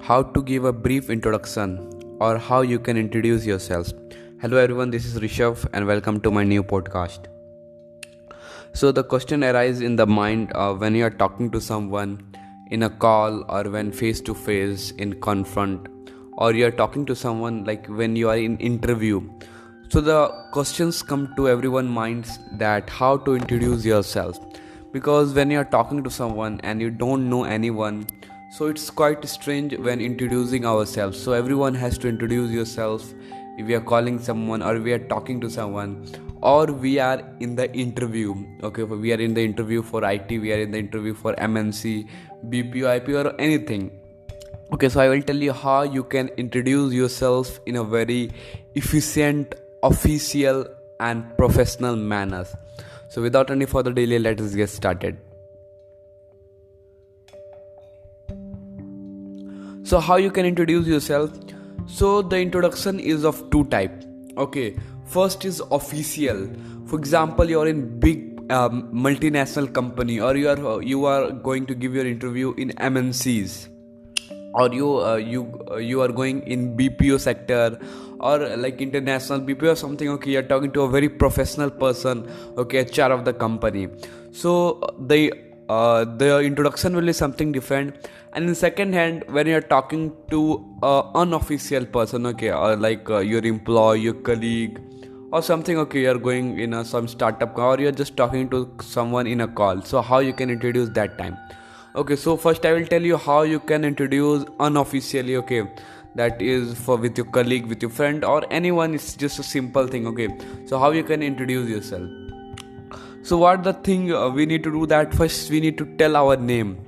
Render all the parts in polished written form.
how to give a brief introduction or how you can introduce yourself. Hello everyone, this is Rishabh and welcome to my new podcast. So the question arises in the mind when you are talking to someone in a call or when face to face in confront, or you are talking to someone like when you are in interview. So the questions come to everyone's minds that how to introduce yourself, because when you are talking to someone and you don't know anyone, so it's quite strange when introducing ourselves. So everyone has to introduce yourself if we are calling someone or we are talking to someone or we are in the interview. Okay, we are in the interview for IT, we are in the interview for MNC, BPO, IPO or anything. Okay, so I will tell you how you can introduce yourself in a very efficient, official and professional manner. So without any further delay, let us get started. So how you can introduce yourself? So the introduction is of two type. Okay, first is official. For example, you are in big multinational company, or you are going to give your interview in MNCs, or you are going in BPO sector or like international BPO or something. Okay, you're talking to a very professional person, okay, HR of the company. So the introduction will be something different. And in second hand, when you're talking to unofficial person, okay, or like your employee, your colleague or something, okay, you're going in some startup or you're just talking to someone in a call, so how you can introduce that time? Okay, so first I will tell you how you can introduce unofficially. Okay, that is for with your colleague, with your friend or anyone. It's just a simple thing. Okay, so how you can introduce yourself? So what the thing we need to do, that first we need to tell our name.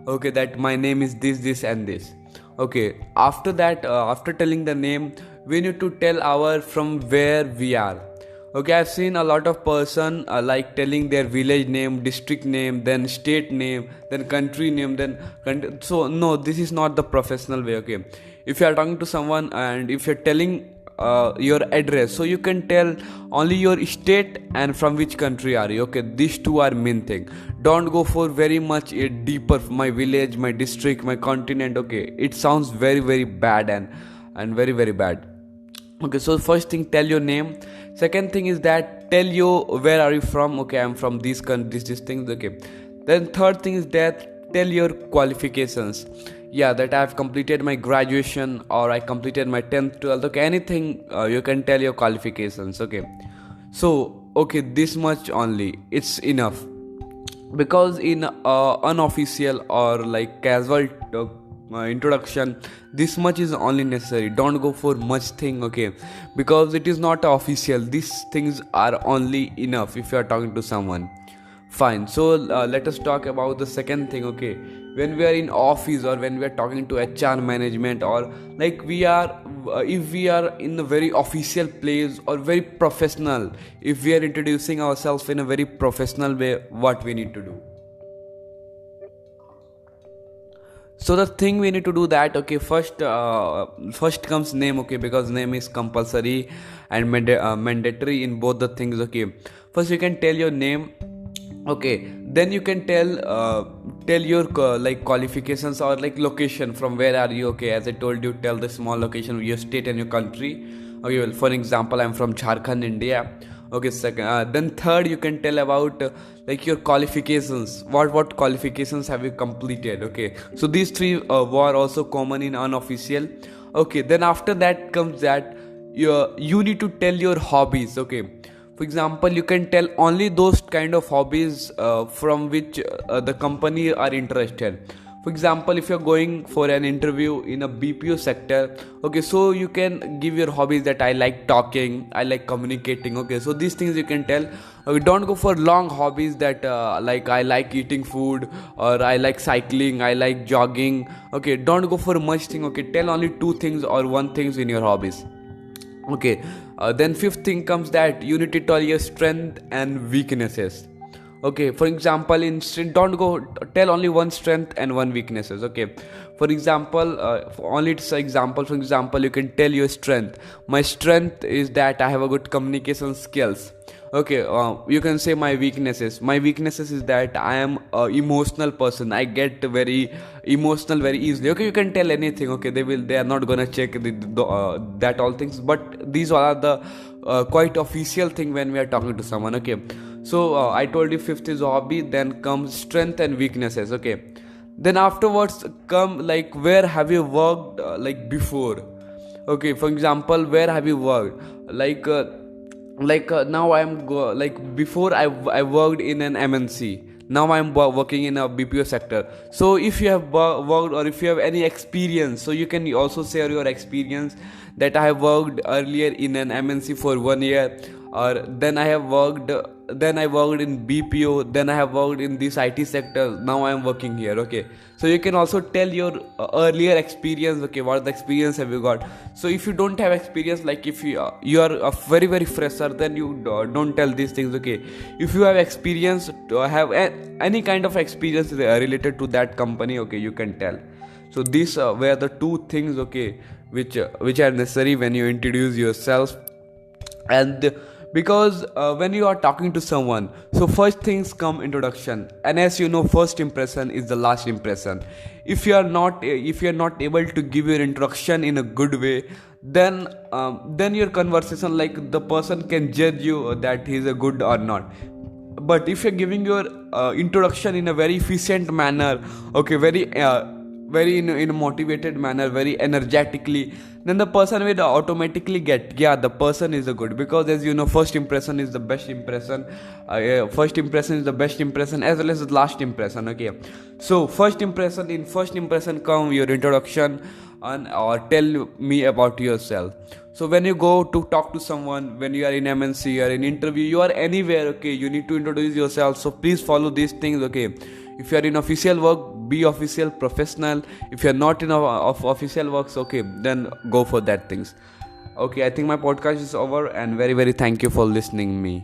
Okay, that my name is this and this. Okay, after that, after telling the name, we need to tell our from where we are. Okay, I've seen a lot of person like telling their village name, district name, then state name, then country name, then so no, this is not the professional way. Okay, if you are talking to someone and if you're telling your address, so you can tell only your state and from which country are you. Okay, these two are main thing. Don't go for very much deeper, my village, my district, my continent. Okay, it sounds very bad and very bad. Okay, so first thing, tell your name. Second thing is that tell you where are you from. Okay, I'm from these countries, these things. Okay, then third thing is that tell your qualifications. Yeah, that I've completed my graduation or I completed my 10th 12th. Okay, anything, you can tell your qualifications. Okay, so okay, this much only, it's enough, because in unofficial or like casual introduction, this much is only necessary. Don't go for much thing. Okay, because it is not official, these things are only enough if you are talking to someone. Fine, so let us talk about the second thing. Okay, when we are in office or when we are talking to HR management, or like we are if we are in a very official place or very professional, if we are introducing ourselves in a very professional way, what we need to do? So the thing we need to do that, okay, first comes name. Okay, because name is compulsory and mandatory in both the things. Okay, first you can tell your name. Okay, then you can tell your like qualifications or like location, from where are you. Okay, as I told you, tell the small location, your state and your country. Okay, well, for example, I'm from Jharkhand, India. Okay, second, then third, you can tell about like your qualifications. What qualifications have you completed? Okay, so these three were also common in unofficial. Okay, then after that comes that you need to tell your hobbies. Okay, for example, you can tell only those kind of hobbies from which the company are interested. For example, if you're going for an interview in a BPO sector, okay, so you can give your hobbies that I like talking, I like communicating. Okay, so these things you can tell. Okay, don't go for long hobbies that like I like eating food, or I like cycling, I like jogging. Okay, don't go for much thing. Okay, tell only two things or one things in your hobbies. Okay, then fifth thing comes that you need to tell your strength and weaknesses. Okay, for example, in strength, don't go tell only one strength and one weaknesses. Okay, for example, only it's an example. For example, you can tell your strength. My strength is that I have a good communication skills. Okay, you can say my weaknesses. My weaknesses is that I am a emotional person. I get very emotional very easily. Okay, you can tell anything. Okay, they are not gonna check that all things. But these all are the quite official thing when we are talking to someone. Okay, so I told you fifth is hobby. Then comes strength and weaknesses. Okay, then afterwards come like where have you worked like before. Okay, for example, where have you worked now I am like before I worked in an MNC. Now I am working in a BPO sector. So if you have worked or if you have any experience, so you can also share your experience that I have worked earlier in an MNC for 1 year, or then I worked in BPO, then I have worked in this IT sector, now I am working here. Okay, so you can also tell your earlier experience. Okay, what the experience have you got? So if you don't have experience, like if you are a very very fresher, then you don't tell these things. Okay, if you have experience, have any kind of experience related to that company, okay, you can tell. So these were the two things, okay, which are necessary when you introduce yourself. And because when you are talking to someone, so first things come introduction, and as you know, first impression is the last impression. If you are not able to give your introduction in a good way, then your conversation, like the person can judge you that he is a good or not. But if you're giving your introduction in a very efficient manner, okay, very in a motivated manner, very energetically, then the person will automatically get, yeah, the person is a good. Because as you know, first impression is the best impression. First impression is the best impression as well as the last impression. Okay, so first impression come your introduction, and or tell me about yourself. So when you go to talk to someone, when you are in MNC or in interview, you are anywhere, okay, you need to introduce yourself. So please follow these things. Okay, if you are in official work, be official, professional. If you are not in official works, okay, then go for that things. Okay, I think my podcast is over, and very very thank you for listening me.